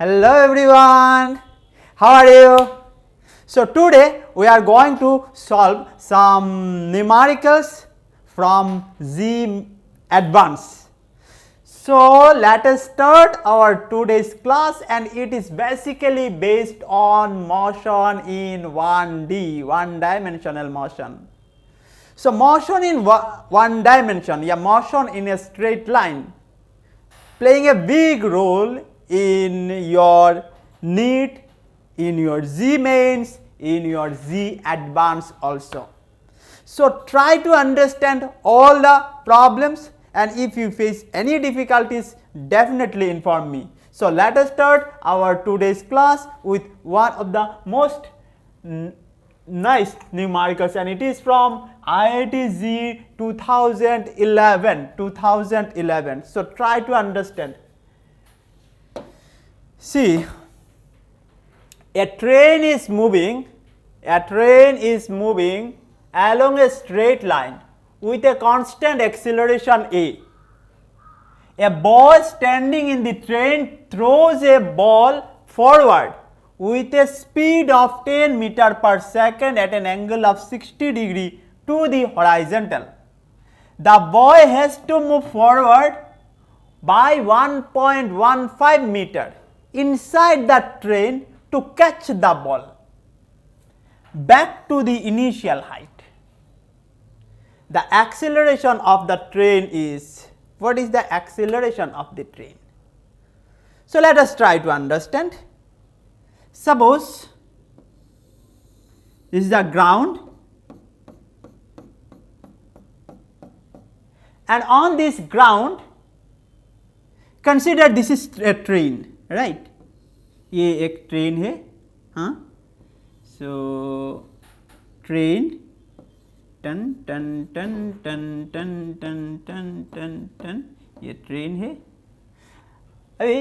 Hello everyone, how are you? So today we are going to solve some numericals from Z Advanced. So let us start our today's class, and it is basically based on motion in 1D, one dimensional motion. So motion in one dimension, motion in a straight line playing a big role in your NEET, in your Z mains, in your Z advanced also. So try to understand all the problems, and if you face any difficulties, definitely inform me. So let us start our today's class with one of the most nice numericals, and it is from IIT Z 2011. So try to understand. See, a train is moving along a straight line with a constant acceleration a. A boy standing in the train throws a ball forward with a speed of 10 meter per second at an angle of 60 degree to the horizontal. The boy has to move forward by 1.15 meter inside the train to catch the ball back to the initial height. The acceleration of the train is, what is the acceleration of the train? So let us try to understand. Suppose this is the ground, and on this ground consider this is a train, right? ये एक train है, हाँ. So train टन टन टन टन टन टन टन टन टन, ये ट्रेन है. अभी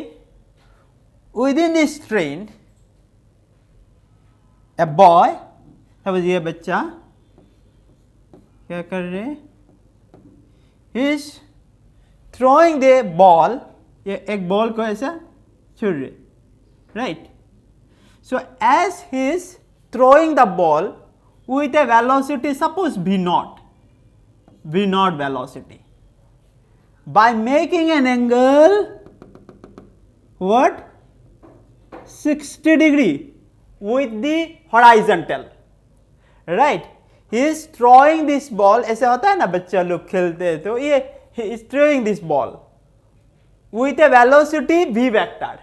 within this train a boy, समझ ये बच्चा क्या कर रहे हैं? He is throwing the ball, ये एक बॉल को ऐसा छोड़ रहे, right? So as he is throwing the ball with a velocity, suppose v0 velocity, by making an angle, what, 60 degree with the horizontal, right? He is throwing this ball, ऐसे होता है ना बच्चा लोग खेलते हैं, तो ये he is throwing this ball with a velocity v vector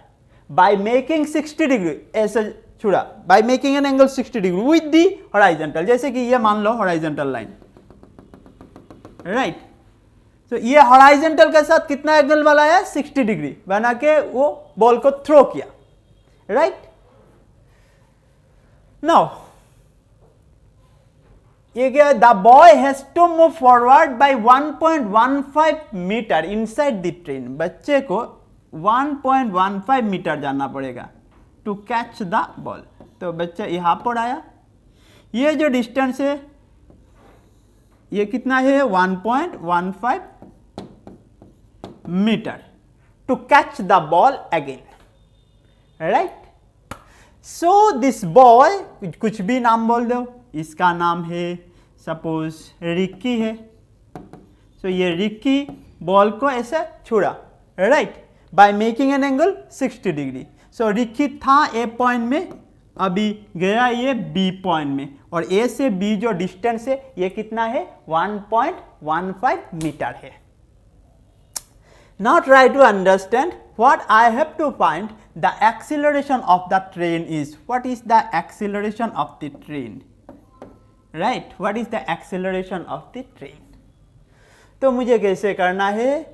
by making 60 degree, ऐसे छुड़ा, by making an angle 60 degree with the horizontal. जैसे कि ये मान लो horizontal line, right? तो ये horizontal के साथ कितना एंगल वाला है? 60 डिग्री बना के वो बॉल को थ्रो किया, right? Now ये क्या, the boy has to move forward by 1.15 meter inside the train. बच्चे को 1.15 मीटर जाना पड़ेगा to catch the ball. तो बच्चा यहाँ पर आया, ये जो डिस्टेंस है ये कितना है? 1.15 metre to catch the ball again, right? So this boy, कुछ भी नाम बोल दो, इसका नाम है सपोज रिक्की है. सो ये रिक्की बॉल को ऐसे छुड़ा, right, by making an angle 60 degree. So रिक्की था ए पॉइंट में, अभी गया ये बी पॉइंट में, और ए से बी जो डिस्टेंस है ये कितना है? 1.15 मीटर है. Now try to understand what I have to find. The acceleration of the train is, what is the acceleration of the train, right? What is the acceleration of the train? तो मुझे कैसे करना है?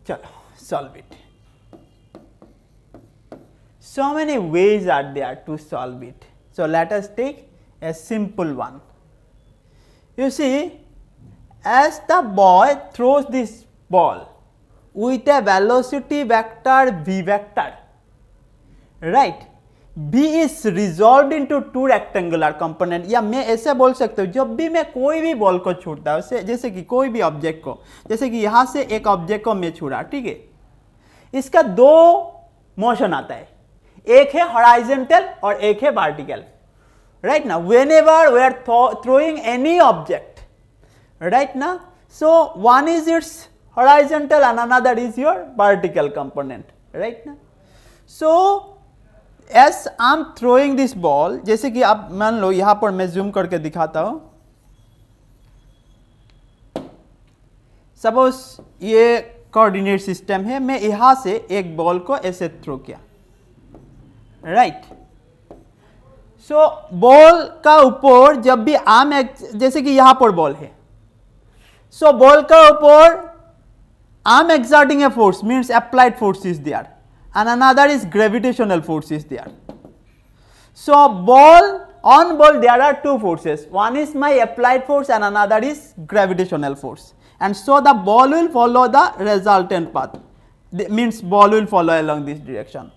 चलो solve it. So many ways are there to solve it. So let us take a simple one. You see, as the boy throws this ball with a velocity vector v vector, right? B is resolved into two rectangular component. या मैं ऐसे बोल सकता हूँ, जब भी मैं कोई भी बॉल को छूटता हूँ, जैसे कि कोई भी ऑब्जेक्ट को, जैसे कि यहाँ से एक ऑब्जेक्ट को मैं छुड़ा, ठीक है, इसका दो मोशन आता है, एक है हॉराइजेंटल और एक है वर्टिकल, राइट ना. Whenever we are throwing any object, right ना, so one is it's horizontal and another is your vertical component, right ना. So as I'm throwing this ball, जैसे कि आप मान लो यहां पर मैं जूम करके दिखाता हूं, सपोज ये कोऑर्डिनेट सिस्टम है, मैं यहां से एक बॉल को ऐसे थ्रो किया, राइट. सो बॉल का ऊपर जब भी जैसे कि यहां पर बॉल है, सो बॉल का ऊपर I'm exerting a force, means applied force is there, and another is gravitational force is there. So on ball there are two forces, one is my applied force and another is gravitational force, and so the ball will follow the resultant path, means ball will follow along this direction.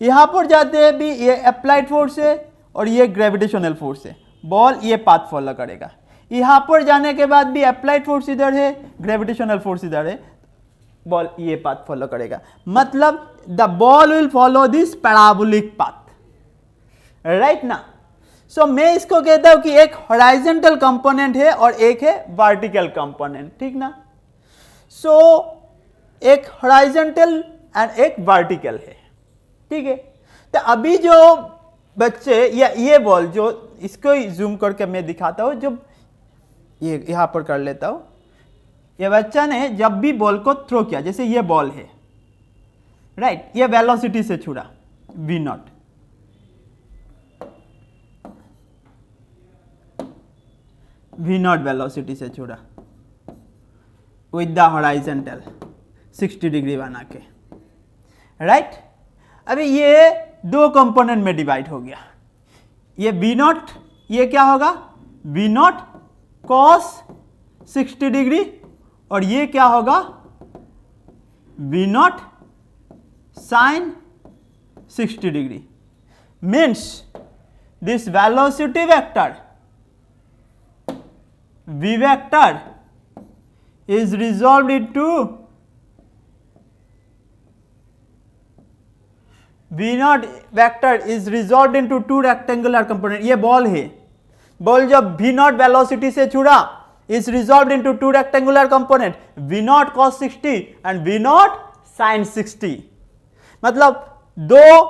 यहाँ पर जाते हैं भी ये applied force है और ये gravitational force है, बॉल ये path follow करेगा. यहाँ पर जाने के बाद भी applied force इधर है, gravitational force इधर है, बॉल ये पाथ फॉलो करेगा. मतलब the ball will follow this parabolic path, right ना. सो मैं इसको कहता हूं कि एक हॉराइजेंटल कंपोनेंट है और एक है वर्टिकल कंपोनेंट, ठीक ना. सो एक हॉराइजेंटल एंड एक वर्टिकल है, ठीक है. तो अभी जो बच्चे या ये बॉल जो इसको जूम करके मैं दिखाता हूं, जो ये यहां पर कर लेता हूं, ये बच्चा ने जब भी बॉल को थ्रो किया, जैसे ये बॉल है, राइट, ये वेलोसिटी से छुड़ा v नॉट, वेलोसिटी से छुड़ा विद द हॉराइजेंटल 60 डिग्री बना के, राइट. अभी ये दो कंपोनेंट में डिवाइड हो गया, ये v नॉट, ये क्या होगा v नॉट cos 60 डिग्री, और ये क्या होगा v nought sine 60 degree. Means this velocity vector v vector is resolved into v nought vector is resolved into two rectangular component. ये बॉल है, बॉल जब v नॉट वेलोसिटी से छुड़ा is resolved into two rectangular component, v naught cos 60 and v naught sin 60. मतलब दो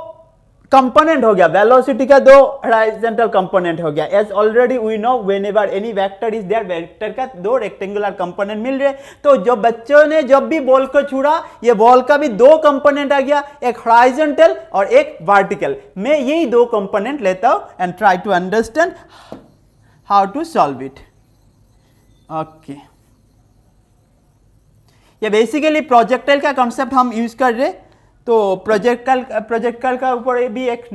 component हो गया, velocity का दो हॉरिजॉन्टल कंपोनेंट हो गया. As already we know whenever any vector is there, vector का दो रेक्टेंगुलर कंपोनेंट मिल रहे. तो जो बच्चों ने जब भी बॉल को छुड़ा, ये बॉल का भी दो कंपोनेंट आ गया, एक हॉरिजॉन्टल और एक वर्टिकल. मैं यही दो कंपोनेंट लेता हूं and try to understand how to solve it. Okay, ये बेसिकली प्रोजेक्टाइल का कॉन्सेप्ट हम यूज कर रहे. तो प्रोजेक्टाइल का ऊपर भी एक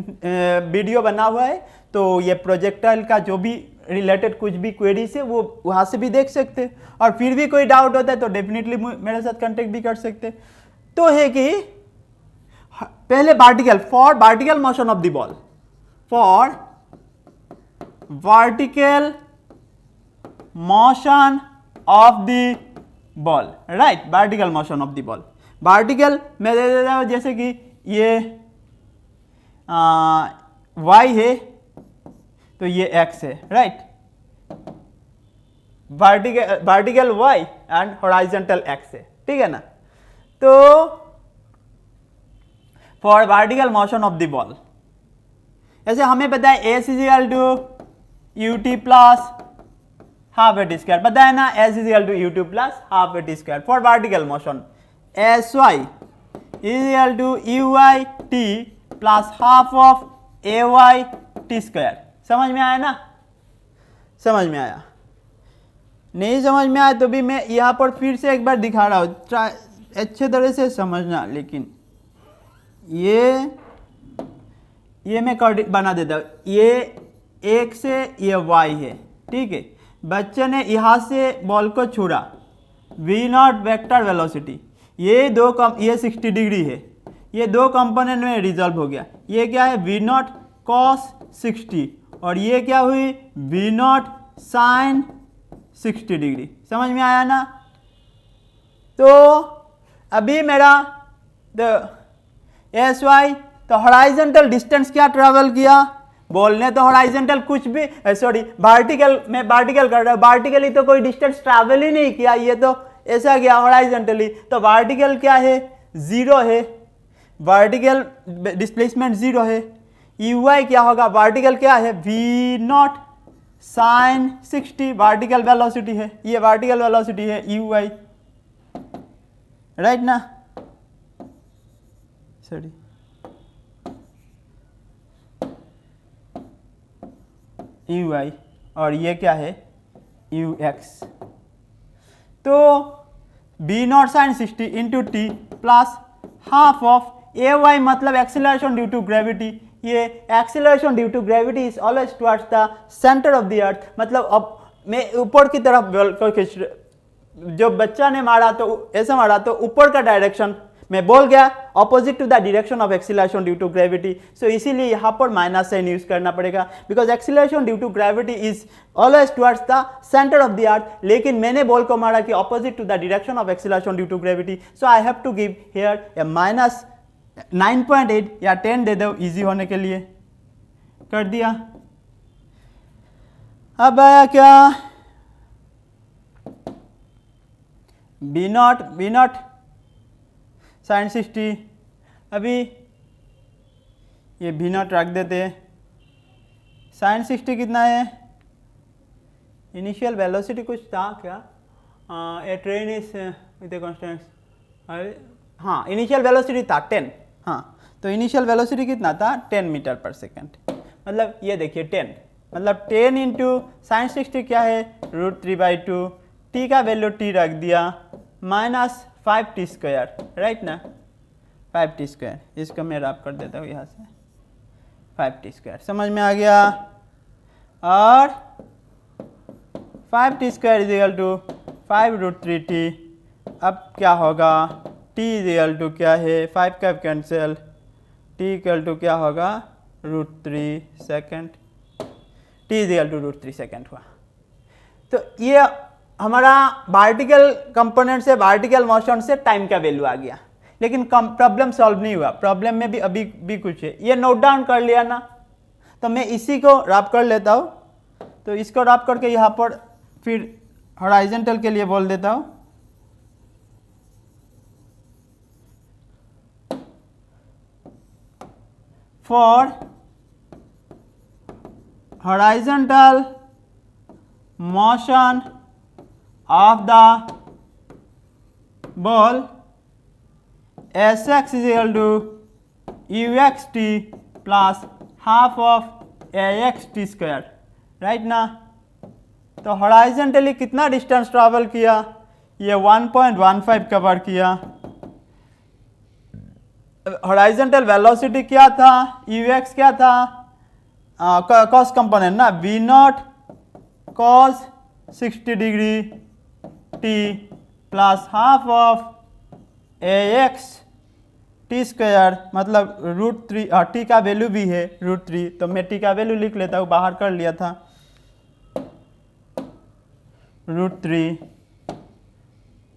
वीडियो बना हुआ है, तो ये प्रोजेक्टाइल का जो भी रिलेटेड कुछ भी क्वेरीज है वो वहाँ से भी देख सकते. और फिर भी कोई डाउट होता है तो डेफिनेटली मेरे साथ कांटेक्ट भी कर सकते. तो है कि पहले vertical, for vertical motion of the ball, for vertical motion of the ball, right, vertical motion of the ball. Vertical मैं दे देता हूँ, जैसे कि ये y है तो ये x है, right. Vertical y and horizontal x है, ठीक है ना. तो for vertical motion of the ball, ऐसे हमें पता है s is equal to ut plus half a t square, पता है ना, s is equal to u2 plus half a t square. For vertical motion sy is equal to uy t plus half of ay t square. समझ में आया ना, समझ में आया. नहीं समझ में आया तो भी मैं यहाँ पर फिर से एक बार दिखा रहा हूँ, अच्छे तरह से समझना. लेकिन ये मैं बना देता हूँ, ये एक से ये y है, ठीक है. बच्चे ने यहाँ से बॉल को छुड़ा, v नॉट वेक्टर वेलोसिटी, ये 60 डिग्री है, ये दो कंपोनेंट में रिजॉल्व हो गया. ये क्या है v नॉट cos 60 और ये क्या हुई v नॉट sin 60 डिग्री. समझ में आया ना. तो अभी मेरा एस वाई, तो हॉराइजेंटल डिस्टेंस क्या ट्रेवल किया, बोलने तो हॉराइजेंटल कुछ भी, सॉरी वर्टिकल, मैं वर्टिकल कर रहा हूँ, वर्टिकली तो कोई डिस्टेंस ट्रैवल ही नहीं किया, ये तो ऐसा गया हॉराइजेंटली, तो वर्टिकल क्या है, जीरो है, वर्टिकल डिस्प्लेसमेंट जीरो है। यू आई क्या होगा, वर्टिकल क्या है, v naught sine 60, vertical velocity है, ये वर्टिकल वेलोसिटी है यू आई, राइट ना, सॉरी यू आई, और ये क्या है यू एक्स। तो b naught sine 60 into t plus half of a y, मतलब एक्सीलरेशन ड्यू टू ग्रेविटी, ये acceleration due to gravity is always towards the centre of the earth, मतलब अब मैं ऊपर की तरफ, जो बच्चा ने मारा तो ऐसा मारा तो ऊपर का डायरेक्शन मैं बोल गया, opposite to the direction of acceleration due to gravity, so इसीलिए यहाँ पर माइनस साइन यूज करना पड़ेगा, because acceleration due to gravity is always towards the centre of the earth, लेकिन मैंने बॉल को मारा कि opposite to the direction of acceleration due to gravity, so I have to give here a minus 9.8 या 10 दे दो easy होने के लिए, कर दिया। अब आया क्या, बी नॉट साइन 60, अभी ये बी नॉट रख देते हैं, साइन 60 कितना है, इनिशियल वेलोसिटी कुछ था क्या, ए ट्रेन इज विद कॉन्स्टेंट, हाँ इनिशियल वेलोसिटी था 10, हाँ तो इनिशियल वेलोसिटी कितना था 10 मीटर पर सेकेंड, मतलब ये देखिए 10, मतलब 10 इंटू साइन 60 क्या है √3/2, टी का वैल्यू टी रख दिया, माइनस 5t स्क्वायर, राइट ना, 5t स्क्वायर, इसको मैं रब कर देता हूँ यहाँ से, 5t स्क्वायर समझ में आ गया, और 5t square is equal to 5√3t, अब क्या होगा, t इज इक्वल टू क्या है, 5 का कैंसिल, t इक्वल टू क्या होगा √3 second, t is equal to √3 second हुआ। तो ये हमारा वर्टिकल कंपोनेंट से वर्टिकल मोशन से टाइम का वैल्यू आ गया, लेकिन प्रॉब्लम सॉल्व नहीं हुआ, प्रॉब्लम में भी अभी भी कुछ है, ये नोट डाउन कर लिया ना, तो मैं इसी को रैप कर लेता हूँ, तो इसको रैप करके यहाँ पर फिर हॉराइजेंटल के लिए बोल देता हूँ, for horizontal motion of the ball Sx is equal to uxt plus half of axt square, right ना, तो हॉराइजेंटली कितना डिस्टेंस ट्रैवल किया, ये 1.15 कवर किया, हॉराइजेंटल वेलोसिटी क्या था, ux क्या था, कॉस कंपोनेंट ना, v not cos 60 degree t plus half of ax T square, मतलब √3, टी का वैल्यू भी है √3, तो मैं टी का वैल्यू लिख लेता हूँ, बाहर कर लिया था √3,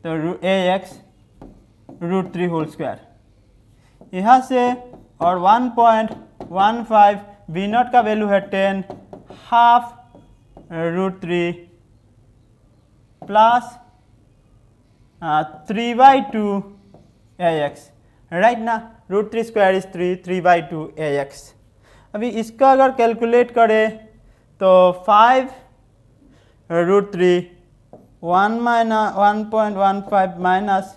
तो ax √3 होल स्क्वायर, यहाँ से और 1.15 v नॉट का वैल्यू है 10, हाफ √3 प्लस 3/2 ax, राइट ना, √3 स्क्वायर इज 3/2 ax। अभी इसका अगर कैलकुलेट करें तो 5 √3 1.15 माइनस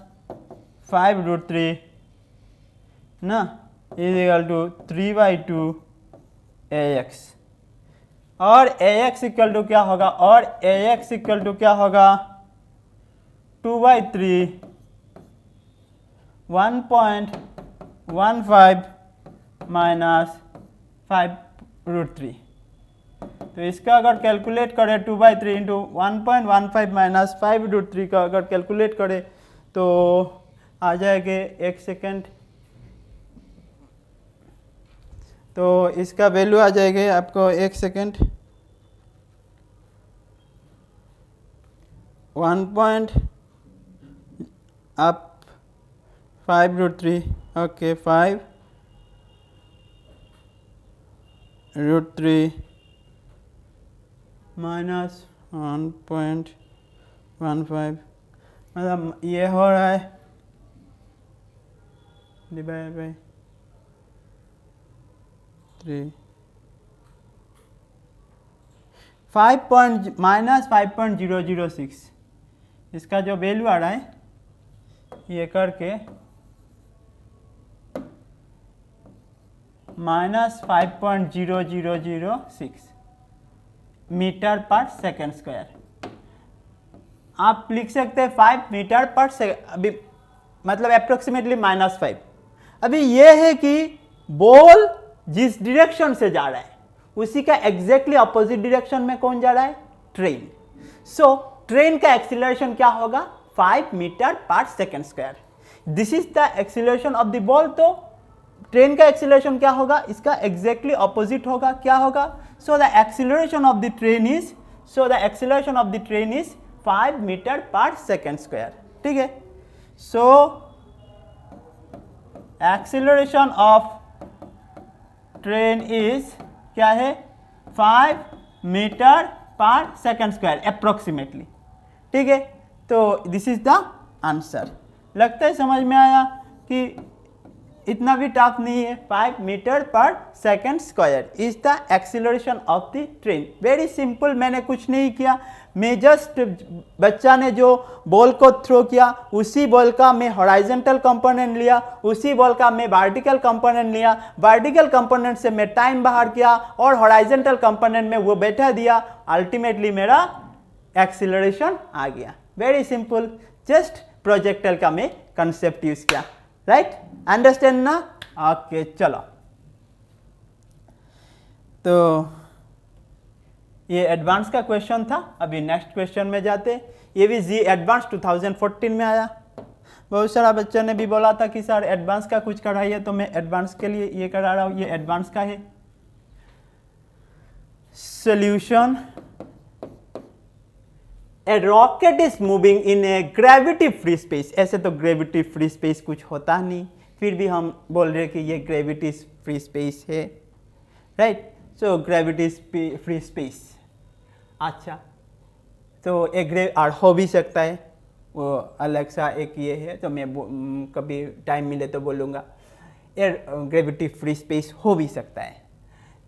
5 √3 ना इज इक्वल टू 3/2 ax, और ax इक्वल टू क्या होगा, और ax इक्वल टू क्या होगा 2/3 1.15 माइनस 5 √3, तो इसका अगर कैलकुलेट करें 2/3 इंटू 1.15 माइनस 5 √3 का अगर कैलकुलेट करें तो आ जाएंगे, एक सेकेंड, तो इसका वैल्यू आ जाएगा आपको, एक सेकेंड, 1.5 √3, ओके 5 √3 माइनस 1.15, मतलब ये हो रहा है डिवाइड बाई 3 -5.006, इसका जो वैल्यू आ रहा है ये करके -5.0006 मीटर पर सेकेंड स्क्वायर। आप लिख सकते हैं 5 मीटर पर सेकेंड, अभी मतलब अप्रोक्सीमेटली -5। अभी ये है कि बॉल जिस डायरेक्शन से जा रहा है उसी का एग्जैक्टली अपोजिट डायरेक्शन में कौन जा रहा है? ट्रेन। सो ट्रेन का एक्सीलरेशन क्या होगा? 5 metre per second square. This is the acceleration of the ball. तो ट्रेन का एक्सीलरेशन क्या होगा? इसका एग्जैक्टली ऑपोजिट होगा। क्या होगा? So the acceleration of the train is 5 metre per second square. ठीक है, so acceleration of train is क्या है? 5 metre per second square approximately. ठीक है, तो दिस इज द आंसर। लगता है समझ में आया कि इतना भी टफ नहीं है। 5 metre per second square is the acceleration of the train. Very simple, मैंने कुछ नहीं किया, मैं जस्ट बच्चा ने जो बॉल को थ्रो किया उसी बॉल का मैं हॉराइजेंटल कंपोनेंट लिया, उसी बॉल का मैं वर्टिकल कंपोनेंट लिया, वर्टिकल कंपोनेंट से मैं टाइम बाहर किया और हॉराइजेंटल कंपोनेंट में वो बैठा दिया, अल्टीमेटली मेरा एक्सीलरेशन आ गया। वेरी सिंपल, जस्ट प्रोजेक्टाइल का मैं कंसेप्ट यूज किया। राइट, अंडरस्टैंड ना? ओके, चलो। तो ये एडवांस का क्वेश्चन था। अभी नेक्स्ट क्वेश्चन में जाते। ये भी जी एडवांस 2014 में आया। बहुत सारा बच्चों ने भी बोला था कि सर एडवांस का कुछ कराइए, तो मैं एडवांस के लिए ये करा रहा हूँ। ये एडवांस का है। Solution, A rocket is moving in a gravity free space. ऐसे तो ग्रेविटी फ्री स्पेस कुछ होता नहीं, फिर भी हम बोल रहे हैं कि ये ग्रेविटी फ्री स्पेस है। राइट, सो ग्रेविटी फ्री स्पेस। अच्छा, तो एक और हो भी सकता है, वो अलग सा एक ये है, तो मैं कभी टाइम मिले तो बोलूँगा। ग्रेविटी फ्री स्पेस हो भी सकता है।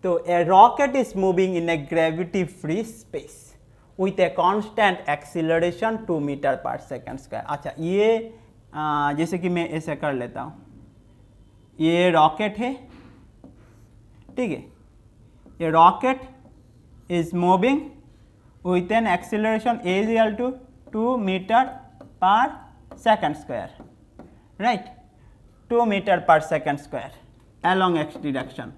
तो a rocket is moving in a gravity free space with a constant acceleration 2 metre per second square. अच्छा, ये जैसे कि मैं ऐसे कर लेता हूँ, ये रॉकेट है। ठीक है, ये rocket is moving with an acceleration a is equal to 2 meter per second square, right? 2 meter per second square along x direction.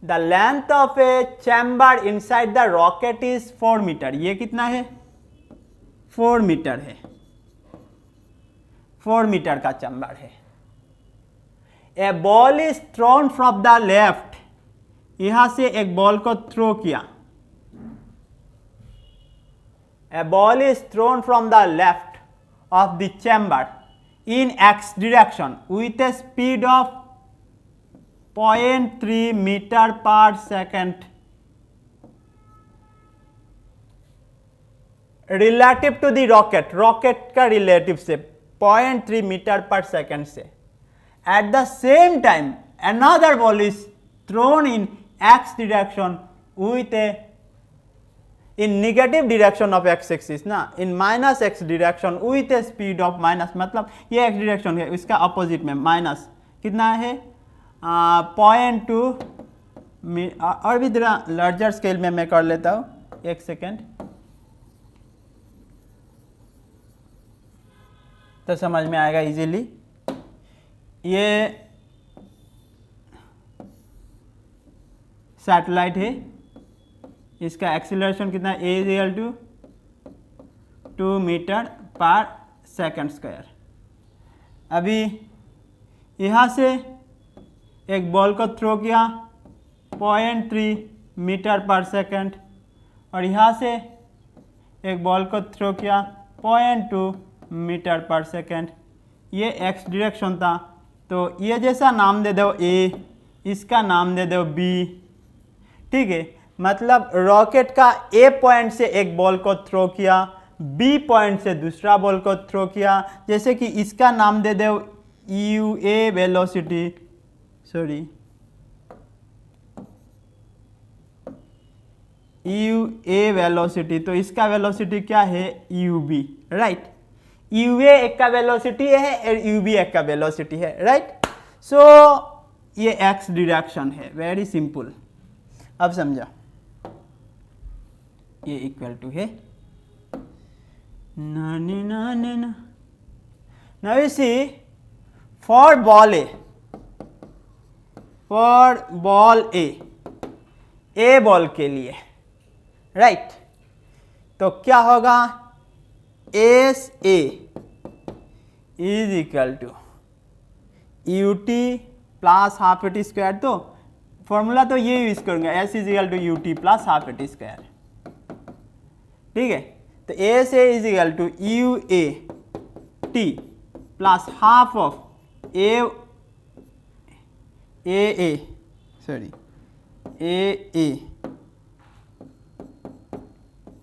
The length of a chamber inside the rocket is 4 meter. ये कितना है? 4 metre है। 4 metre का chamber है। A ball is thrown from the left. यहां से एक ball को थ्रो किया। A ball is thrown from the left of the chamber in x direction with a speed of 0.3 meter per second relative to the rocket. Rocket का relative से 0.3 meter per second से। At the same time, another ball is thrown in x direction with a in negative direction of x axis ना, in minus x direction with a speed of minus, मतलब ये x direction है, इसका opposite में minus कितना है? 0.2। और भी जरा लार्जर स्केल में मैं कर लेता हूँ, एक सेकेंड, तो समझ में आएगा इजीली। ये सैटेलाइट है, इसका एक्सीलरेशन कितना? a is equal to 2 metre per second square. अभी यहाँ से एक बॉल को थ्रो किया 0.3 मीटर पर सेकेंड, और यहाँ से एक बॉल को थ्रो किया 0.2 मीटर पर सेकेंड। ये x डायरेक्शन था, तो ये जैसा नाम दे दो a, इसका नाम दे दो बी, ठीक है। मतलब रॉकेट का ए पॉइंट से एक बॉल को थ्रो किया, बी पॉइंट से दूसरा बॉल को थ्रो किया। जैसे कि इसका नाम दे दो U A velocity, sorry U A velocity, तो इसका वेलोसिटी क्या है you B, right. U A एक का वेलोसिटी है और यू बी एक का वेलोसिटी है, राइट। सो ये एक्स डायरेक्शन है, वेरी सिंपल। अब समझा, ये इक्वल टू है now you see for ball A ball के लिए, राइट। तो क्या होगा, s a is equal to u t plus half a t square. तो फॉर्मूला तो ये यूज करूंगा, s is equal to u t plus half a t square, ठीक है। तो s a is equal to u a t plus half of a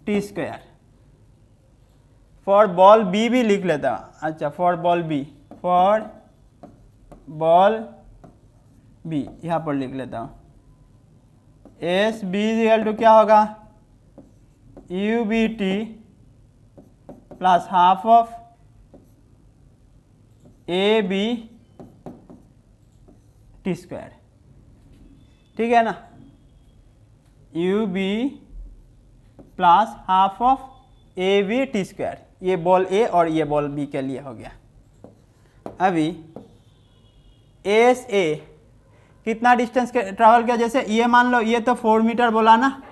t square. For ball b भी लिख लेता हूँ, अच्छा फॉर बॉल बी यहाँ पर लिख लेता हूँ, s b is equal to क्या होगा u b t plus half of a b t square, ठीक है ना। U b plus half of a b t square, ये बॉल ए और ये बॉल बी के लिए हो गया। अभी एस ए कितना डिस्टेंस ट्रैवल किया, जैसे ये मान लो ये तो 4 मीटर बोला ना,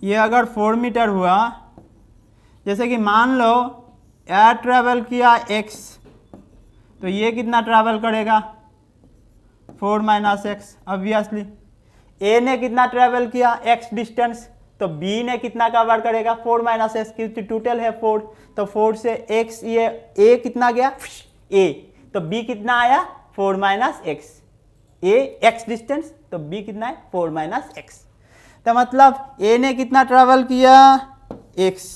ये अगर 4 मीटर हुआ, जैसे कि मान लो एयर ट्रैवल किया x, तो ये कितना ट्रैवल करेगा 4 माइनस एक्स। ऑब्वियसली a ने कितना ट्रैवल किया x डिस्टेंस, तो b ने कितना कवर करेगा 4 माइनस एक्स, क्योंकि टोटल है 4, तो 4 से x, ये a कितना गया a, तो b कितना आया 4 minus x. a x distance, तो b कितना है 4 माइनस एक्स। तो मतलब a ने कितना ट्रैवल किया x,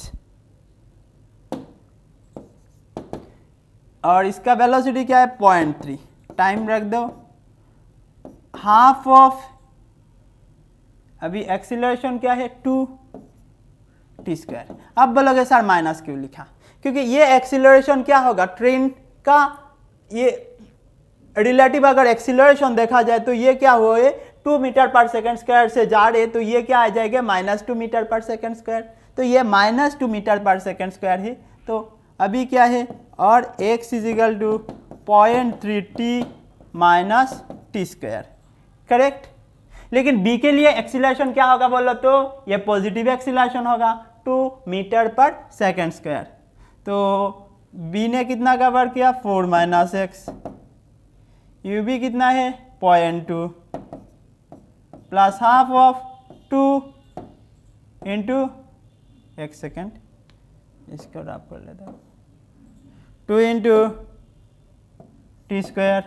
और इसका वेलोसिटी क्या है 0.3, टाइम रख दो हाफ ऑफ, अभी एक्सीलरेशन क्या है 2 टी स्क्वायर। अब बोलोगे सर माइनस क्यों लिखा, क्योंकि ये एक्सीलरेशन क्या होगा ट्रेन का, ये रिलेटिव अगर एक्सीलरेशन देखा जाए तो ये क्या हुआ 2 मीटर पर सेकेंड स्क्वायर से जा रहे, तो ये क्या आ जाएगा -2 मीटर पर सेकेंड स्क्वायर, तो ये -2 मीटर पर सेकेंड स्क्वायर है। तो अभी क्या है, और x is equal to 0.3 t minus t square, correct. लेकिन b के लिए एक्सीलरेशन क्या होगा बोलो तो, ये पॉजिटिव एक्सीलरेशन होगा 2 मीटर पर सेकेंड स्क्वायर। तो b ने कितना कवर किया 4 माइनस एक्स, यू बी कितना है 0.2 प्लस हाफ ऑफ 2 इंटू, एक सेकेंड इसको ड्रॉप कर लेता हूँ, 2 इंटू टी स्क्वायर,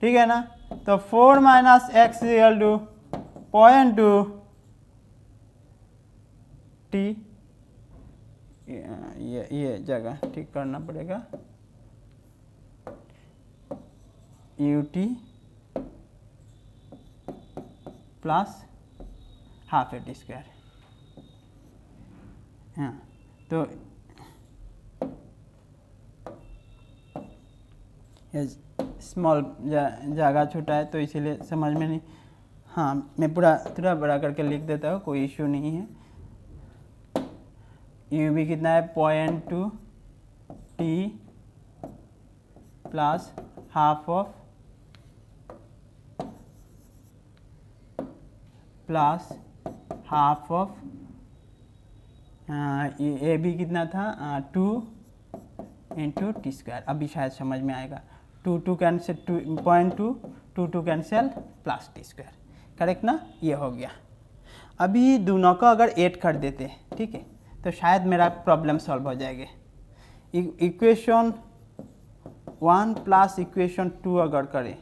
ठीक है ना। तो 4 minus x equal to 0.2 t, ये जगह ठीक करना पड़ेगा, u t plus half a t square. हाँ तो स्मॉल जगह छोटा है तो इसीलिए समझ में नहीं, हाँ मैं पूरा बड़ा करके लिख देता हूँ, कोई इश्यू नहीं है। यू बी कितना है 0.2 t plus half of a b कितना था 2 इंटू टी स्क्वायर। अभी शायद समझ में आएगा, 2 cancel 2.2 cancel plus t square, correct ना, ये हो गया। अभी दोनों को अगर ऐड कर देते हैं, ठीक है, तो शायद मेरा प्रॉब्लम सॉल्व हो जाएगा। इक्वेशन 1 प्लस इक्वेशन 2 अगर करें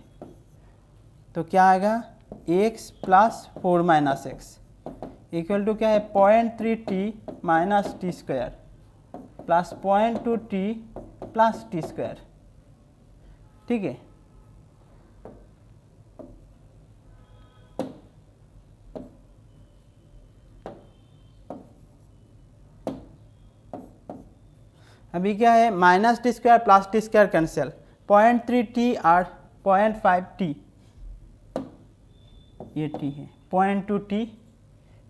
तो क्या आएगा x plus 4 minus x equal to क्या है 0.3t minus t square plus 0.2t plus t square. ठीक है, अभी क्या है minus t square plus t square cancel 0.3t और 0.5t ये t है 0.2t।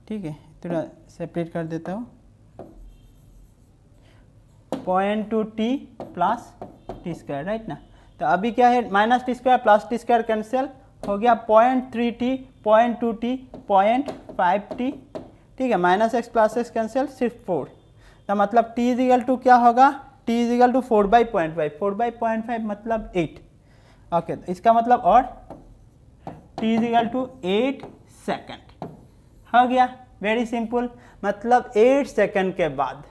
ठीक है, थोड़ा सेपरेट कर देता हूँ 0.2t plus t square right ना। तो अभी क्या है minus t square plus t square cancel हो गया 0.3t 0.2t 0.5t। ठीक है, minus x plus x cancel सिर्फ 4 तो मतलब t इजिकल टू क्या होगा t इजिकल टू 4/0.5 4/0.5 मतलब 8। ओके, तो इसका मतलब और t इजिकल टू 8 सेकेंड हो गया। वेरी सिंपल, मतलब 8 सेकेंड के बाद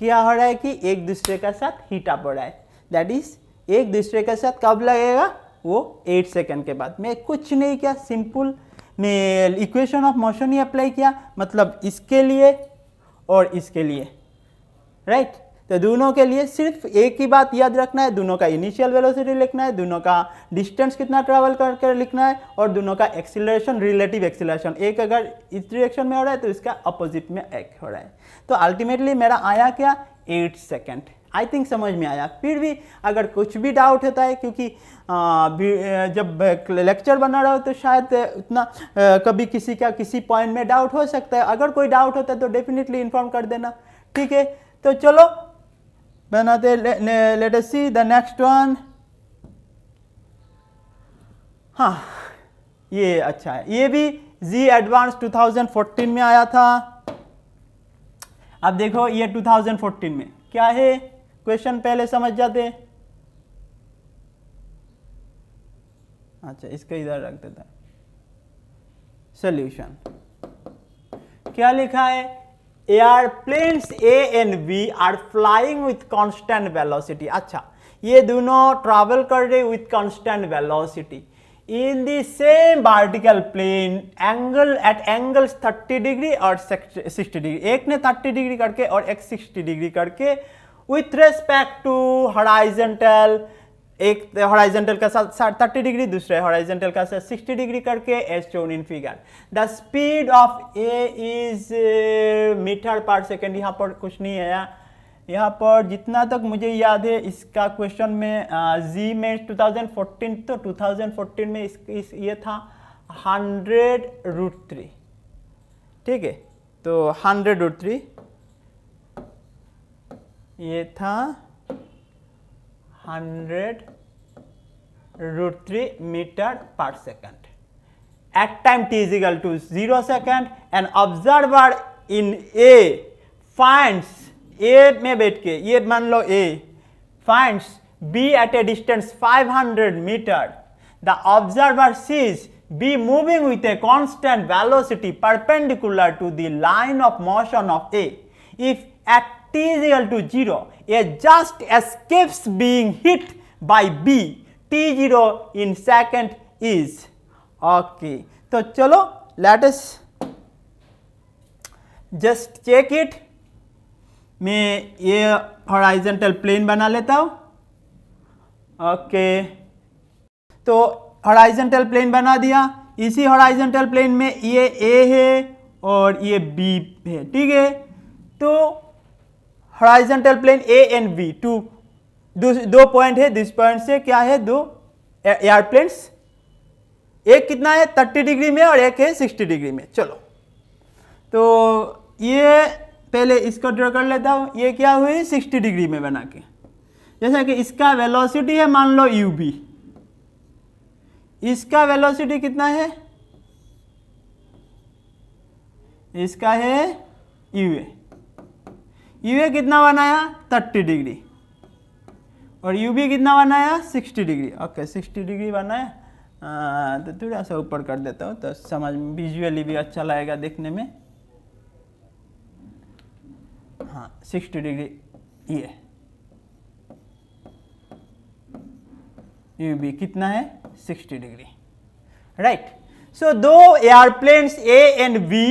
क्या हो रहा है कि एक दूसरे के साथ हीट अप हो रहा है। दैट इज एक दूसरे के साथ कब लगेगा वो 8 सेकेंड के बाद। मैं कुछ नहीं किया, सिंपल मैं equation of motion he apply किया, मतलब इसके लिए और इसके लिए राइट। तो दोनों के लिए सिर्फ एक ही बात याद रखना है, दोनों का इनिशियल वेलोसिटी लिखना है, दोनों का डिस्टेंस कितना ट्रैवल करके लिखना है और दोनों का एक्सीलरेशन रिलेटिव एक्सीलरेशन। एक अगर इस डायरेक्शन में हो रहा है तो इसका अपोजिट में एक हो रहा है। तो अल्टीमेटली मेरा आया क्या 8 सेकेंड। आई थिंक समझ में आया। फिर भी अगर कुछ भी डाउट होता है, क्योंकि जब लेक्चर बना रहा हो तो शायद उतना कभी किसी का किसी पॉइंट में डाउट हो सकता है। अगर कोई डाउट होता है तो डेफिनेटली इन्फॉर्म कर देना। ठीक है, तो चलो बनाते, let us see the next one. हाँ, ये अच्छा है, ये भी जी एडवांस 2014 में आया था। अब देखो ये 2014 में क्या है, क्वेश्चन पहले समझ जाते। अच्छा, इसको इधर रख देता है। सॉल्यूशन क्या लिखा है, airplanes a and b are flying with constant velocity. अच्छा, ये दोनों ट्रैवल कर रहे with constant velocity in the same vertical plane angle at angles 30 degree और 60 डिग्री। एक ने 30 डिग्री करके और एक 60 डिग्री करके विथ रेस्पेक्ट टू हॉरिजॉन्टल। एक हॉरिजॉन्टल का साथ 30 डिग्री, दूसरे हॉरिजॉन्टल का साथ 60 डिग्री करके as shown in figure. The speed of a is metre per second. यहाँ पर कुछ नहीं है, यहाँ पर जितना तक मुझे याद है इसका क्वेश्चन में जी में 2014, तो 2014 में ये था 100√3। ठीक है, तो 100√3 ये था 100√3 metre per second at time t is equal to 0 second। and observer in A finds, A में बैठ के ये मान लो A finds B at a distance 500 meter। the observer sees B moving with a constant velocity perpendicular to the line of motion of A। if at t is equal to 0 A just escapes being hit by B। t0 in second is okay। तो चलो let us just check it. मैं ये horizontal plane बना लेता हूं। Okay, तो horizontal plane बना दिया। इसी हॉरिजॉन्टल प्लेन में ये A है और ये B है। ठीक है, तो horizontal plane A and B दो पॉइंट है। दिस पॉइंट से क्या है, दो एयरप्लेन्स, एक कितना है 30 डिग्री में और एक है 60 डिग्री में। चलो, तो ये पहले इसको ड्रॉ कर लेता हूं। ये क्या हुई 60 डिग्री में बना के, जैसा कि इसका वेलोसिटी है मान लो ub। इसका वेलोसिटी कितना है, इसका है ua कितना बनाया 30 डिग्री और ub कितना बनाया 60 डिग्री। ओके, 60 डिग्री बनाया। तो थोड़ा सा ऊपर कर देता हूँ तो समझ विजुअली भी अच्छा लगेगा देखने में। हाँ, 60 डिग्री ये ub कितना है 60 डिग्री। राइट। सो दो एयरप्लेन्स ए एंड बी,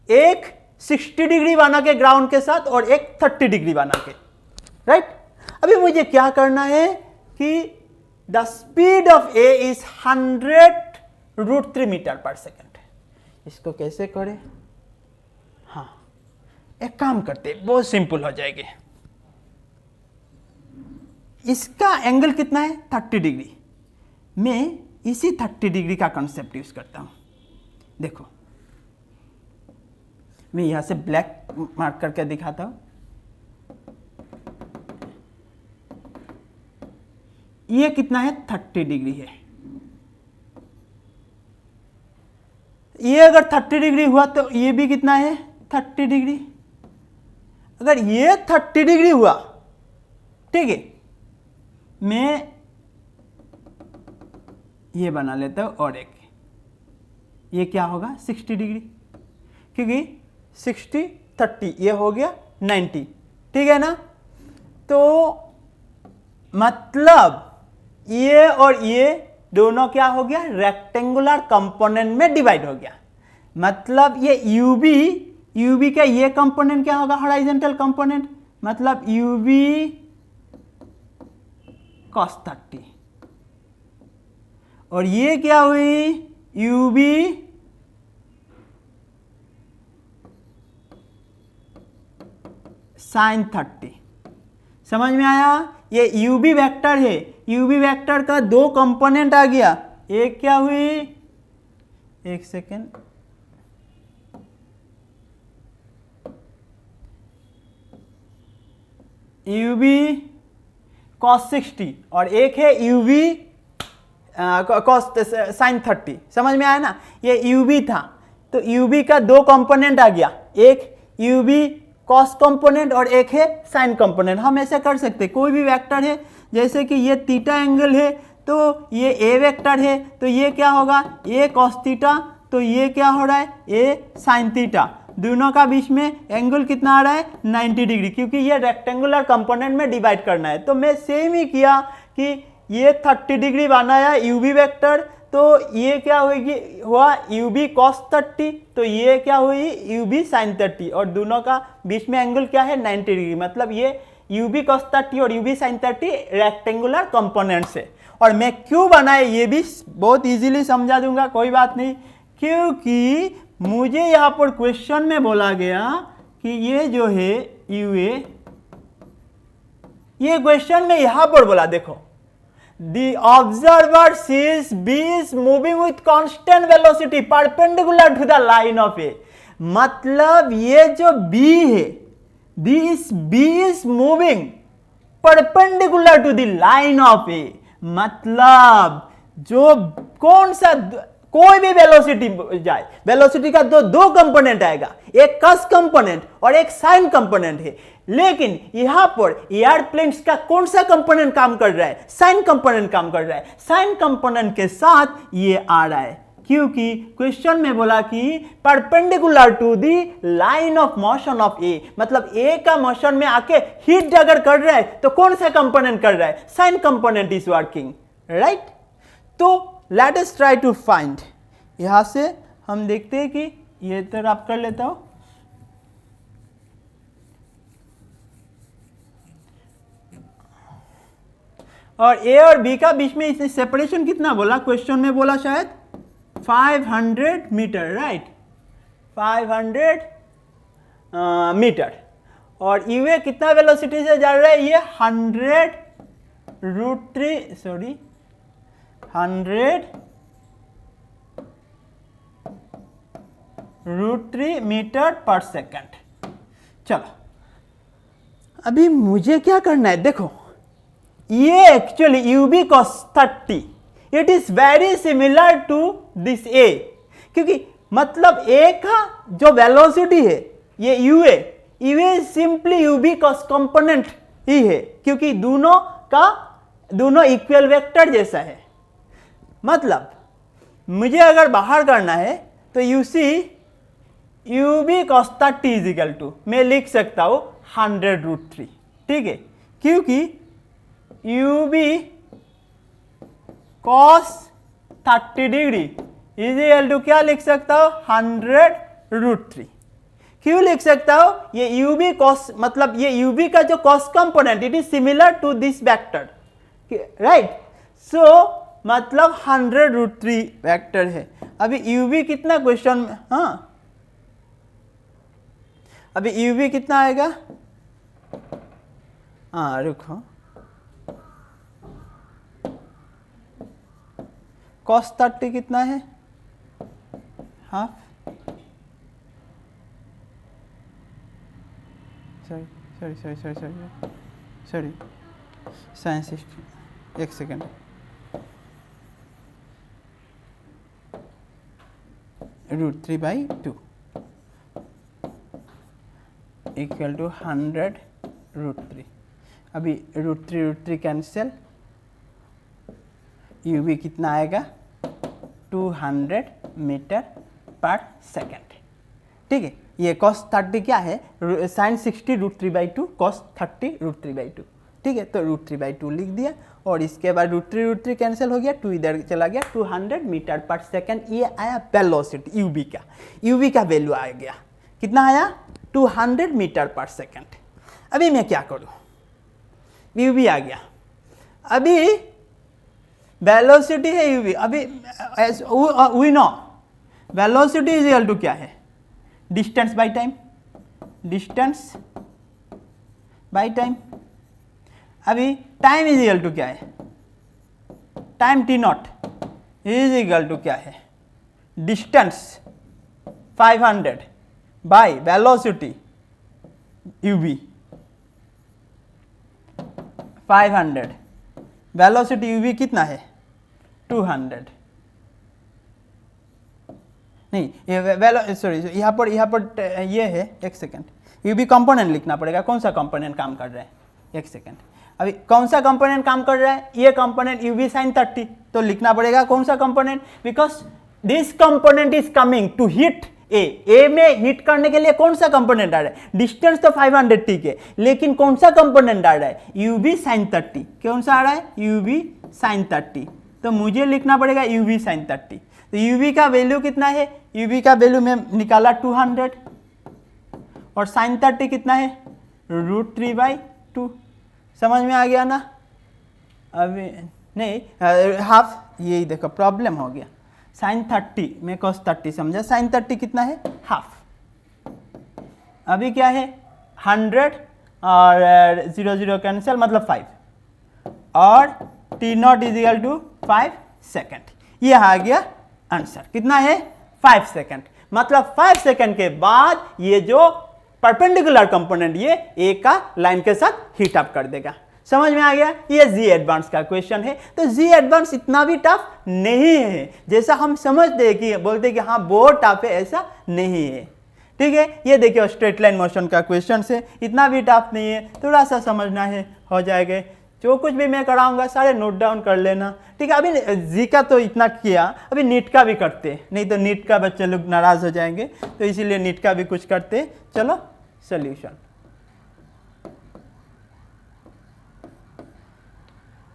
एक 60 डिग्री बना के ग्राउंड के साथ और एक 30 डिग्री बना के, राइट। अभी मुझे क्या करना है कि the speed of a is 100√3 metre per second. इसको कैसे करें? हाँ, एक काम करते, बहुत सिंपल हो जाएगी। इसका एंगल कितना है? 30 डिग्री। मैं इसी 30 डिग्री का कंसेप्ट यूज करता हूं। देखो, मैं यहां से ब्लैक मार्क करके दिखाता हूं। ये कितना है? 30 डिग्री है। ये अगर 30 डिग्री हुआ तो ये भी कितना है? 30 डिग्री। अगर ये 30 डिग्री हुआ, ठीक है, मैं ये बना लेता हूं और एक, ये क्या होगा? 60 डिग्री, क्योंकि 60 30 ये हो गया 90, ठीक है ना। तो मतलब ये और ये दोनों क्या हो गया? रेक्टेंगुलर कंपोनेंट में डिवाइड हो गया। मतलब ये यूबी का ये कंपोनेंट क्या होगा? हॉरिजॉन्टल कंपोनेंट, मतलब यूबी cos 30, और ये क्या हुई? U b sin 30। समझ में आया? ये यूबी वेक्टर है, यूबी वेक्टर का दो कंपोनेंट आ गया। एक क्या हुई? एक सेकेंड, यूबी cos 60 और एक है यूबी cos sin 30। समझ में आया ना? ये यूबी था, तो यूबी का दो कंपोनेंट आ गया, एक यूबी cos कंपोनेंट और एक है sin कंपोनेंट। हम ऐसे कर सकते, कोई भी वेक्टर है, जैसे कि ये थीटा एंगल है, तो ये ए वेक्टर है, तो ये क्या होगा? ए cos थीटा, तो ये क्या हो रहा है? ए sin थीटा। दोनों का बीच में एंगल कितना आ रहा है? 90 डिग्री, क्योंकि ये रेक्टेंगुलर कंपोनेंट में डिवाइड करना है। तो मैं सेम ही किया कि ये 30 डिग्री बनाया यूबी वेक्टर, तो ये क्या हुआ? यूबी cos 30, तो ये क्या हुई? यूबी sin 30, और दोनों का बीच में एंगल क्या है? 90 डिग्री। मतलब ये यूबी cos 30 और यूबी sin 30 रेक्टेंगुलर कंपोनेंट्स है। और मैं क्यों बनाए ये भी बहुत इजीली समझा दूंगा, कोई बात नहीं, क्योंकि मुझे यहां पर क्वेश्चन में बोला गया कि ये जो है यूए, ये क्वेश्चन में यहां पर बोला, देखो, the observer sees B is moving with constant velocity perpendicular to the line of A. मतलब ये जो बी है, this B is moving perpendicular to the line of A. मतलब जो कौन सा, कोई भी वेलोसिटी जाए, वेलोसिटी का दो कंपोनेंट आएगा, एक कस कंपोनेंट और एक साइन कंपोनेंट है। लेकिन यहां पर एयरप्लेन्स का कौन सा कंपोनेंट काम कर रहा है? साइन कंपोनेंट काम कर रहा है। साइन कंपोनेंट के साथ ये आ रहा है, क्योंकि क्वेश्चन में बोला कि perpendicular to the line of motion of A. मतलब ए का मोशन में आके हिट अगर कर रहा है तो कौन सा कंपोनेंट कर रहा है? Sine component is working, right. तो let us try to find. यहां से हम देखते हैं कि ये तो रब कर लेता हूं, और ए और बी का बीच में सेपरेशन कितना बोला? क्वेश्चन में बोला शायद 500 मीटर, राइट, 500 मीटर। और यूए कितना वेलोसिटी से जा रहा है? ये 100√3 मीटर पर सेकेंड। चलो, अभी मुझे क्या करना है? देखो, ये actually U B cos 30, it is very similar to this A, क्योंकि मतलब ए का जो वेलोसिटी है ये U A simply U B cos component ही है, क्योंकि दोनों इक्वल वेक्टर जैसा है। मतलब मुझे अगर बाहर करना है तो u b cos 30 is equal to, मैं लिख सकता हूं 100√3, ठीक है, क्योंकि u b cos 30 degree is to क्या लिख सकता हूँ 100√3। क्यों लिख सकता हूँ, ये यूबी कॉस मतलब ये यूबी का जो cos component it is similar to this vector, right. So मतलब 100√3 वेक्टर है। अभी यूबी कितना क्वेश्चन में, हाँ अभी यूबी कितना आएगा, हाँ रुको, cos 30 कितना है, हाफ, सॉरी साइंस, एक सेकेंड, √3/2 इक्वल टू 100√3। अभी √3 कैंसिल, यूवी कितना आएगा 200 मीटर पर सेकेंड। ठीक है, ये cos 30 क्या है, sin 60 √3/2 cos 30 √3/2। ठीक है, तो √3/2 लिख दिया और इसके बाद √3 कैंसिल हो गया, 2 इधर चला गया, 200 मीटर पर सेकेंड। ये आया वेलोसिटी यूवी का वैल्यू आ गया, कितना आया 200 मीटर पर सेकेंड। अभी मैं क्या करूँ, यूवी आ गया, अभी वेलोसिटी है यूवी, अभी we know velocity is equal to क्या है, distance by time, distance by time. अभी टाइम इज इक्वल टू क्या है, time t naught is equal to क्या है, distance 500 by velocity u v 500, velocity u v कितना है 200, नहीं ये सॉरी यहाँ पर ये है, एक सेकेंड, यूवी कंपोनेंट लिखना पड़ेगा, कौन सा कंपोनेंट काम कर रहा है, एक सेकेंड, अभी कौन सा कंपोनेंट काम कर रहा है, ये कंपोनेंट यूवी sin 30, तो लिखना पड़ेगा कौन सा component, because this component is coming to hit A में हिट करने के लिए कौन सा कंपोनेंट आ रहा है, डिस्टेंस तो 500 ठीक है, लेकिन कौन सा कंपोनेंट आ रहा है, यूवी sin 30, कौन सा आ रहा है यूवी sin 30, तो मुझे लिखना पड़ेगा यूवी sin 30। तो यूवी का वैल्यू कितना है, यूवी का वैल्यू में निकाला 200 और sin 30 कितना है √3/2, समझ में आ गया ना। अभी नहीं हाफ, यही देखो प्रॉब्लम हो गया, sin 30 में cos 30 समझा, sin 30 कितना है हाफ। अभी क्या है 100 और 0 0 कैंसिल मतलब 5 और t naught is equal to 5 second, ये आ गया आंसर, कितना है 5 सेकेंड, मतलब 5 सेकेंड के बाद ये जो परपेंडिकुलर कंपोनेंट ये ए का लाइन के साथ हीट अप कर देगा। समझ में आ गया, ये जी एडवांस का क्वेश्चन है। तो जी एडवांस इतना भी टफ नहीं है जैसा हम समझते हैं कि बोलते हैं कि हाँ बहुत टफ है, ऐसा नहीं है। ठीक है, ये देखिए स्ट्रेट लाइन मोशन का क्वेश्चन से, इतना भी टफ नहीं है, थोड़ा सा समझना है हो जाएगा। जो कुछ भी मैं कराऊंगा सारे नोट डाउन कर लेना। ठीक है, अभी जी का तो इतना किया, अभी नीट का भी करते हैं, नहीं तो नीट का बच्चे लोग नाराज हो जाएंगे, तो इसीलिए नीट का भी कुछ करते। चलो solution,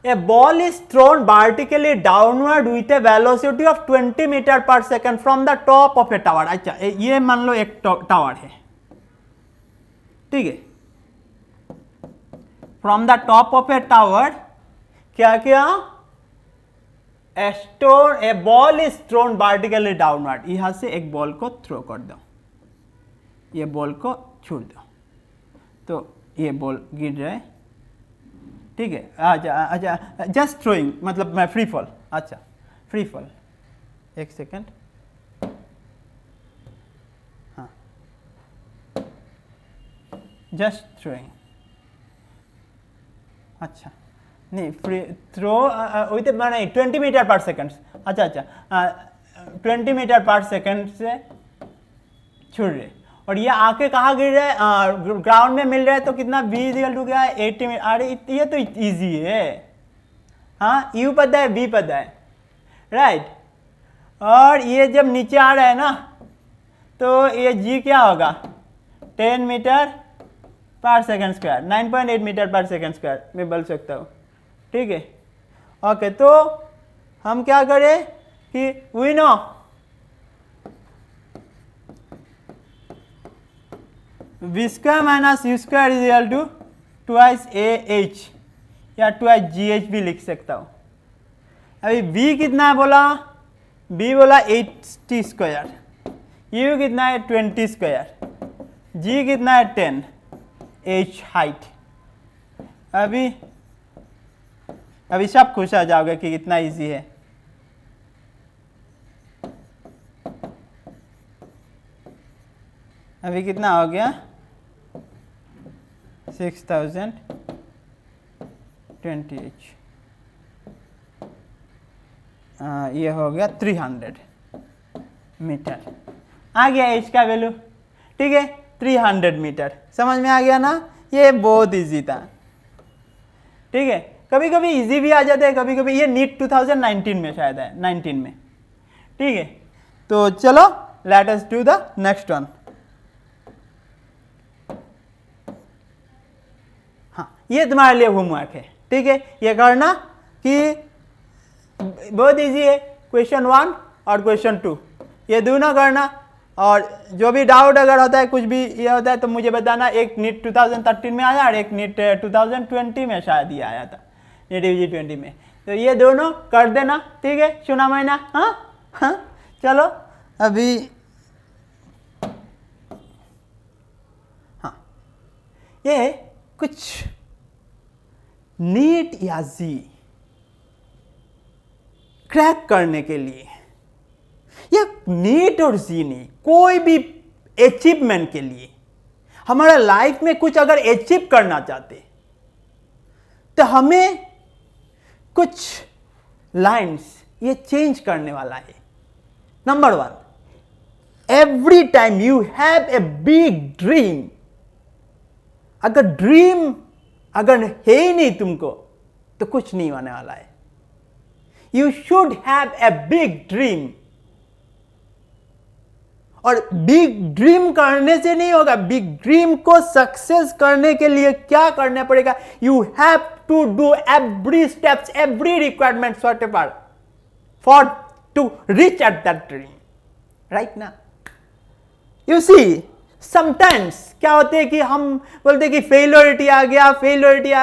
A ball is thrown vertically downward with a velocity of 20 metre per second from the top of a tower। अच्छा, ये मान लो एक टावर है, ठीक है, from the top of a tower क्या क्या, a ball is thrown vertically downward, यहां से एक बॉल को थ्रो कर दो, ये बॉल को छोड़ दो, तो ये बॉल गिर जाए। ठीक है, अच्छा जस्ट थ्रोइंग मतलब मैं फ्री फॉल, अच्छा फ्री फॉल, एक सेकेंड, हाँ जस्ट थ्रोइंग, अच्छा नहीं फ्री थ्रो विथ मैंने 20 मीटर पर सेकेंड, अच्छा 20 मीटर पर सेकेंड से छोड़ रहे, और ये आके कहाँ गिर रहा है, ग्राउंड में मिल रहा है, तो कितना v इक्वल टू क्या है 80 मीटर। अरे ये तो इजी है, हाँ u पता है v पता है, राइट। और ये जब नीचे आ रहा है ना, तो ये g क्या होगा 10 metre per second square, 9.8 metre per second square मैं बोल सकता हूँ। ठीक है, ओके, तो हम क्या करें कि we know v square minus u square is equal to twice a h या ट्वाइस जी एच भी लिख सकता हूँ। अभी v कितना है बोला, b बोला 80 स्क्वायर, u कितना है 20 स्क्वायर, g कितना है 10, h हाइट। अभी सब खुश आ जाओगे कि कितना इजी है। अभी कितना हो गया 6020h, ये हो गया 300 मीटर। आ गया h का वैल्यू, ठीक है 300 मीटर। समझ में आ गया ना, ये बहुत इजी था, ठीक है। कभी कभी इजी भी आ जाते हैं, कभी कभी। ये नीट 2019 में शायद है, 19 में, ठीक है। तो चलो let us do the next one. हाँ, ये तुम्हारे लिए होमवर्क है, ठीक है। ये करना कि बहुत इजी है, क्वेश्चन 1 और क्वेश्चन 2 ये दोनों करना। और जो भी डाउट अगर होता है, कुछ भी ये होता है तो मुझे बताना। एक नीट 2013 में आया और एक नीट 2020 में शायद ये आया था, नीट यूजी 20 में। तो ये दोनों कर देना, ठीक है। सुना मैंने, हाँ। चलो अभी हाँ, ये कुछ नीट या जी क्रैक करने के लिए, या नीट और जी नहीं, कोई भी अचीवमेंट के लिए, हमारा लाइफ में कुछ अगर अचीव करना चाहते तो हमें कुछ लाइंस ये चेंज करने वाला है। Number 1, every time you have a big dream. अगर ड्रीम अगर है ही नहीं तुमको तो कुछ नहीं होने वाला है। You should have a big dream. और बिग ड्रीम करने से नहीं होगा, बिग ड्रीम को सक्सेस करने के लिए क्या करना पड़ेगा? You have to do every steps, every requirement whatever for to reach at that dream, right ना? यू सी समटाइम्स क्या होते हैं कि हम बोलते हैं कि फेलियरिटी आ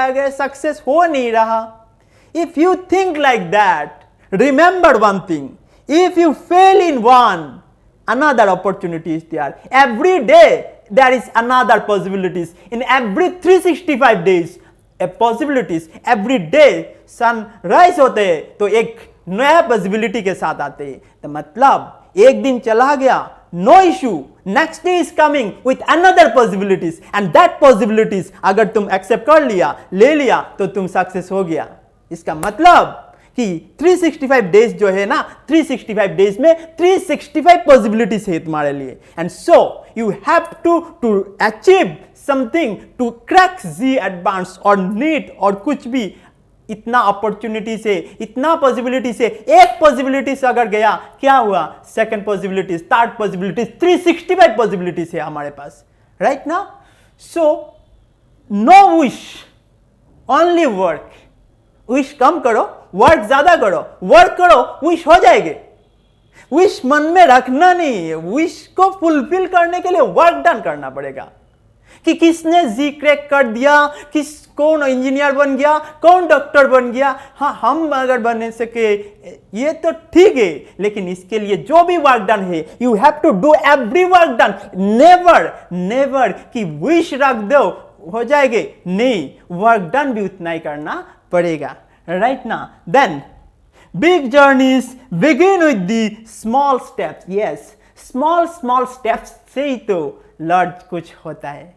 गया, सक्सेस हो नहीं रहा। If you think like that, remember one thing, if you fail in one, another opportunity is there. Every day there is another possibilities. In every 365 days a possibilities. Every day sunrise होते हैं तो एक नया possibility के साथ आते हैं। तो मतलब एक दिन चला गया, no issue, next day is coming with another possibilities, and that possibilities अगर तुम एक्सेप्ट कर लिया, ले लिया, तो तुम सक्सेस हो गया। इसका मतलब कि 365 डेज जो है ना, 365 डेज में 365 पॉसिबिलिटीज है तुम्हारे लिए। And so you have to achieve something, to crack JEE advance और नीट और कुछ भी। इतना अपॉर्चुनिटी से, इतना पॉसिबिलिटी से, एक पॉसिबिलिटी से अगर गया, क्या हुआ? Second possibilities, third possibilities, 365 possibilities है हमारे पास, राइट ना? So no wish, only work. Wish कम करो, वर्क ज्यादा करो, वर्क करो, विश हो जाएंगे। विश मन में रखना नहीं है, विश को फुलफिल करने के लिए वर्क डन करना पड़ेगा। कि किसने जी क्रैक कर दिया, कौन इंजीनियर बन गया, कौन डॉक्टर बन गया, हाँ हम अगर बन सके ये तो ठीक है, लेकिन इसके लिए जो भी वर्क डन है, you have to do every work done. Never कि विश रख दो हो जाएंगे, नहीं, वर्क डन भी उतना ही करना पड़ेगा, राइट ना? Then big journeys begin with the small steps. Yes, small steps से ही तो लार्ज कुछ होता है।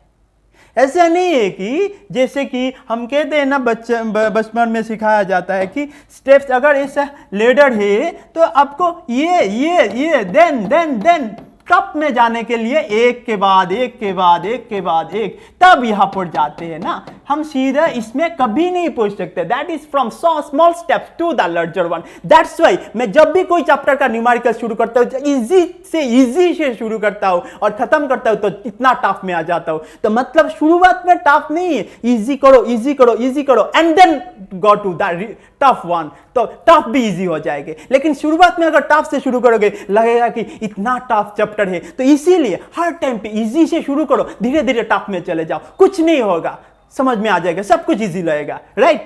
ऐसा नहीं है कि जैसे कि हम कहते हैं ना, बचपन में सिखाया जाता है कि स्टेप्स अगर ऐसा लेडर है तो आपको ये देन टॉप में जाने के लिए एक के बाद एक तब यहां पर जाते हैं ना। हम सीधा इसमें कभी नहीं पहुंच सकते। That is from so small steps to the larger one. That's why मैं जब भी कोई चैप्टर का न्यूमेरिकल शुरू करता हूं, इजी से शुरू करता हूं और खत्म करता हूं तो इतना टफ में आ जाता हूं। तो मतलब शुरुआत में टफ नहीं है, इजी करो and then go to the tough one, तो टफ भी इजी हो जाएंगे। लेकिन शुरुआत में अगर टफ से शुरू करोगे, लगेगा कि इतना टफ जब चैप्टर है, तो इसीलिए हर टाइम पे इजी से शुरू करो, धीरे धीरे टफ में चले जाओ, कुछ नहीं होगा, समझ में आ जाएगा, सब कुछ इजी लगेगा, राइट।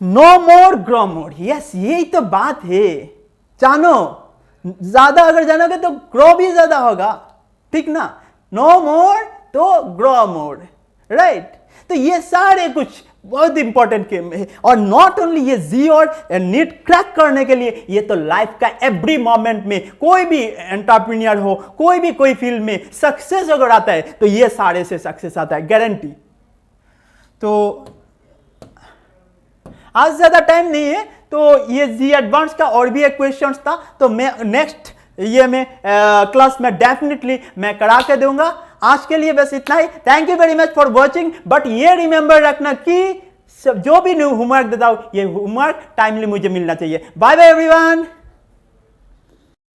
नो मोर ग्रो मोर, यस यही तो बात है, जानो, ज्यादा अगर जानोगे तो ग्रो भी ज्यादा होगा, ठीक ना। नो मोर तो ग्रो मोर, राइट। तो ये सारे कुछ बहुत इंपॉर्टेंट है, और नॉट ओनली ये जी और नीट क्रैक करने के लिए, ये तो लाइफ का एवरी मोमेंट में, कोई भी एंटरप्रेन्योर हो, कोई भी कोई फील्ड में सक्सेस अगर आता है तो ये सारे से सक्सेस आता है, गारंटी। तो आज ज्यादा टाइम नहीं है, तो ये जी एडवांस का और भी एक क्वेश्चन था, तो मैं नेक्स्ट ये में क्लास में डेफिनेटली मैं करा के दूंगा। आज के लिए बस इतना ही, thank you very much for watching. But ये रिमेंबर रखना कि जो भी न्यू होमवर्क देता हूं, ये होमवर्क टाइमली मुझे मिलना चाहिए। Bye bye everyone.